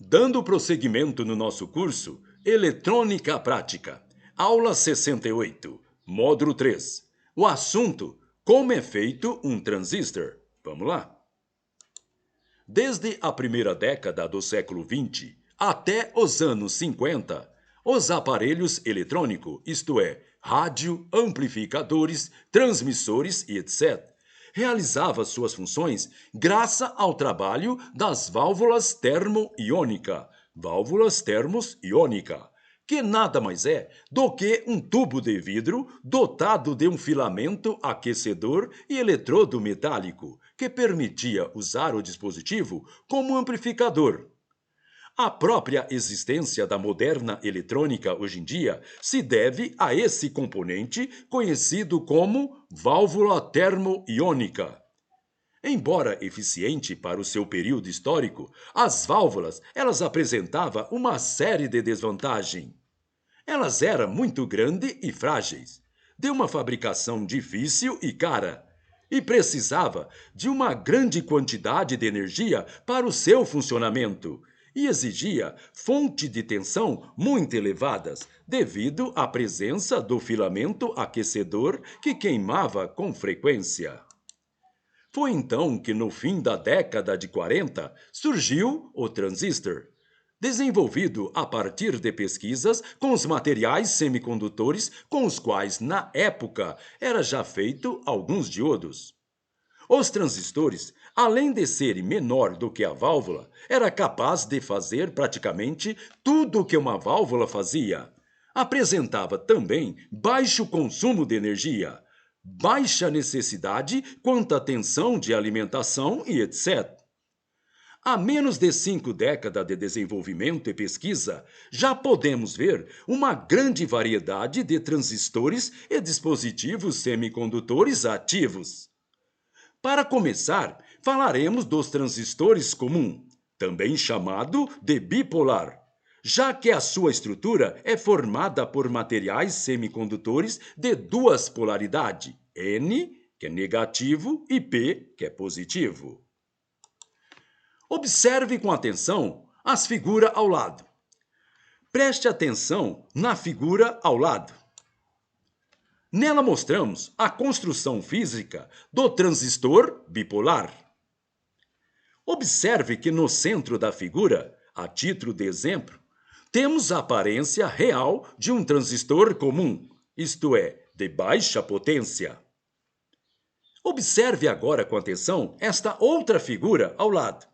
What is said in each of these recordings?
Dando prosseguimento no nosso curso Eletrônica Prática, aula 68, módulo 3. O assunto: como é feito um transistor. Vamos lá. Desde a primeira década do século XX até os anos 50, os aparelhos eletrônicos, isto é, rádio, amplificadores, transmissores e etc., realizava suas funções graças ao trabalho das válvulas termo-iônica, válvulas termos-iônica, que nada mais é do que um tubo de vidro dotado de um filamento aquecedor e eletrodo metálico, que permitia usar o dispositivo como amplificador. A própria existência da moderna eletrônica hoje em dia se deve a esse componente conhecido como válvula termo-iônica. Embora eficiente para o seu período histórico, as válvulas elas apresentavam uma série de desvantagens. Elas eram muito grandes e frágeis, de uma fabricação difícil e cara, e precisava de uma grande quantidade de energia para o seu funcionamento, e exigia fontes de tensão muito elevadas, devido à presença do filamento aquecedor que queimava com frequência. Foi então que, no fim da década de 40, surgiu o transistor, desenvolvido a partir de pesquisas com os materiais semicondutores com os quais, na época, era já feito alguns diodos. Os transistores, além de serem menor do que a válvula, era capaz de fazer praticamente tudo o que uma válvula fazia. Apresentava também baixo consumo de energia, baixa necessidade quanto à tensão de alimentação e etc. Há menos de 5 décadas de desenvolvimento e pesquisa, já podemos ver uma grande variedade de transistores e dispositivos semicondutores ativos. Para começar, falaremos dos transistores comum, também chamado de bipolar, já que a sua estrutura é formada por materiais semicondutores de duas polaridades, N, que é negativo, e P, que é positivo. Observe com atenção as figuras ao lado. Preste atenção na figura ao lado. Nela mostramos a construção física do transistor bipolar. Observe que no centro da figura, a título de exemplo, temos a aparência real de um transistor comum, isto é, de baixa potência. Observe agora com atenção esta outra figura ao lado.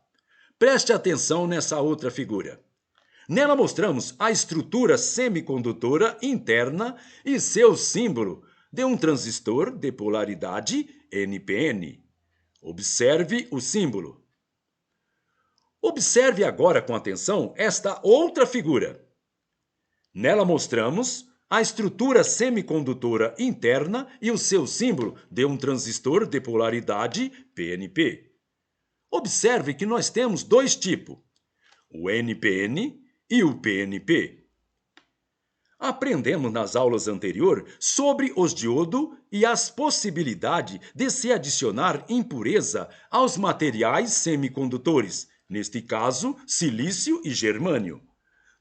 Preste atenção nessa outra figura. Nela mostramos a estrutura semicondutora interna e seu símbolo de um transistor de polaridade NPN. Observe o símbolo. Observe agora com atenção esta outra figura. Nela mostramos a estrutura semicondutora interna e o seu símbolo de um transistor de polaridade PNP. Observe que nós temos dois tipos, o NPN e o PNP. Aprendemos nas aulas anteriores sobre os diodos e as possibilidades de se adicionar impureza aos materiais semicondutores, neste caso, silício e germânio,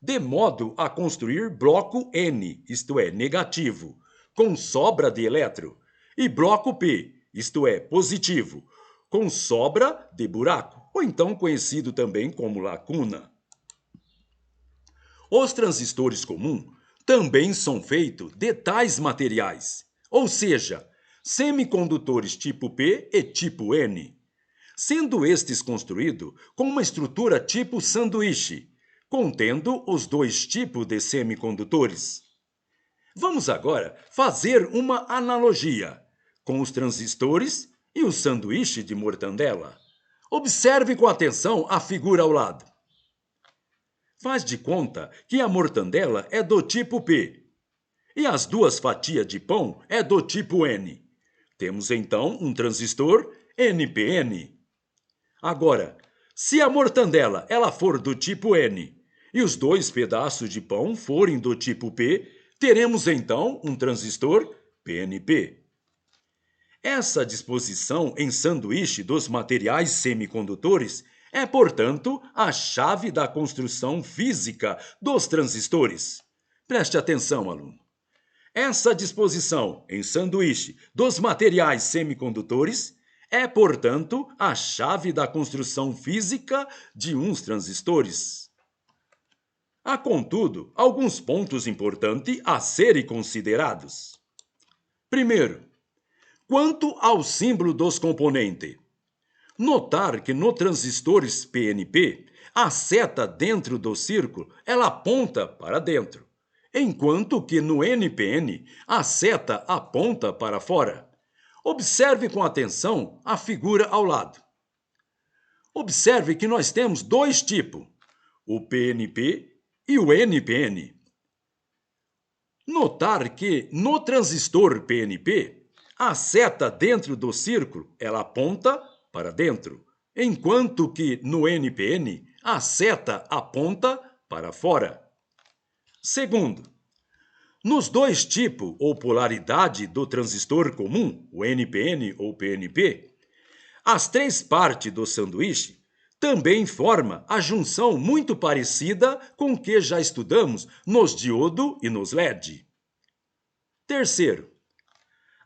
de modo a construir bloco N, isto é, negativo, com sobra de elétron, e bloco P, isto é, positivo, com sobra de buraco, ou então conhecido também como lacuna. Os transistores comuns também são feitos de tais materiais, ou seja, semicondutores tipo P e tipo N, sendo estes construídos com uma estrutura tipo sanduíche, contendo os dois tipos de semicondutores. Vamos agora fazer uma analogia com os transistores e o sanduíche de mortandela. Observe com atenção a figura ao lado. Faz de conta que a mortandela é do tipo P e as duas fatias de pão é do tipo N. Temos então um transistor NPN. Agora, se a mortandela ela for do tipo N e os dois pedaços de pão forem do tipo P, teremos então um transistor PNP. Essa disposição em sanduíche dos materiais semicondutores É, portanto, a chave da construção física dos transistores. Preste atenção, aluno. Essa disposição em sanduíche dos materiais semicondutores é, portanto, a chave da construção física de uns transistores. Há, contudo, alguns pontos importantes a serem considerados. Primeiro, quanto ao símbolo dos componentes. Notar que no transistores PNP, a seta dentro do círculo, ela aponta para dentro, enquanto que no NPN, a seta aponta para fora. Observe com atenção a figura ao lado. Observe que nós temos dois tipos, o PNP e o NPN. Notar que no transistor PNP, a seta dentro do círculo, ela aponta para dentro, enquanto que no NPN, a seta aponta para fora. Segundo, nos dois tipos ou polaridade do transistor comum, o NPN ou PNP, as três partes do sanduíche também formam a junção muito parecida com o que já estudamos nos diodo e nos LED. Terceiro,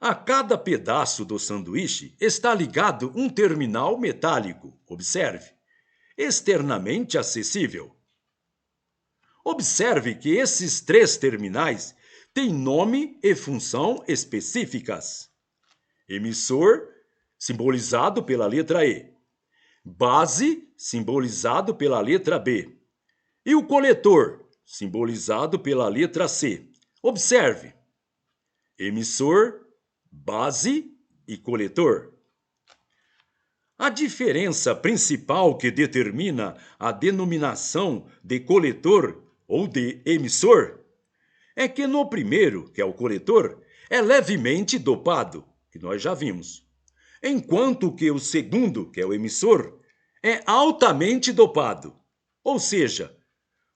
a cada pedaço do sanduíche está ligado um terminal metálico, observe, externamente acessível. Observe que esses três terminais têm nome e função específicas. Emissor, simbolizado pela letra E. Base, simbolizado pela letra B. E o coletor, simbolizado pela letra C. Observe. Emissor, base e coletor. A diferença principal que determina a denominação de coletor ou de emissor é que no primeiro, que é o coletor, é levemente dopado, que nós já vimos, enquanto que o segundo, que é o emissor, é altamente dopado, ou seja,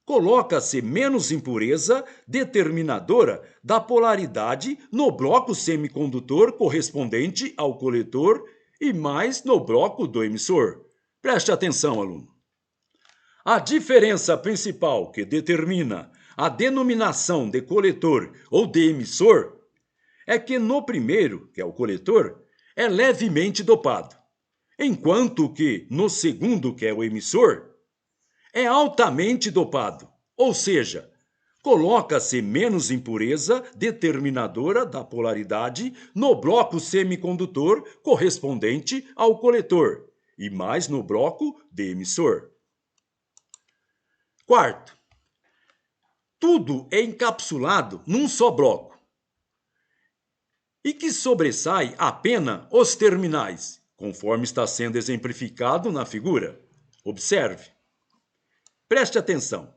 coloca-se menos impureza determinadora da polaridade no bloco semicondutor correspondente ao coletor e mais no bloco do emissor. Preste atenção, aluno. A diferença principal que determina a denominação de coletor ou de emissor é que no primeiro, que é o coletor, é levemente dopado, enquanto que no segundo, que é o emissor, é altamente dopado, ou seja, coloca-se menos impureza determinadora da polaridade no bloco semicondutor correspondente ao coletor e mais no bloco de emissor. Quarto, tudo é encapsulado num só bloco e que sobressai apenas os terminais, conforme está sendo exemplificado na figura. Observe. Preste atenção.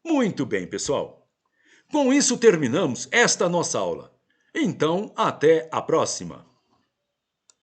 Muito bem, pessoal. Com isso terminamos esta nossa aula. Então, até a próxima.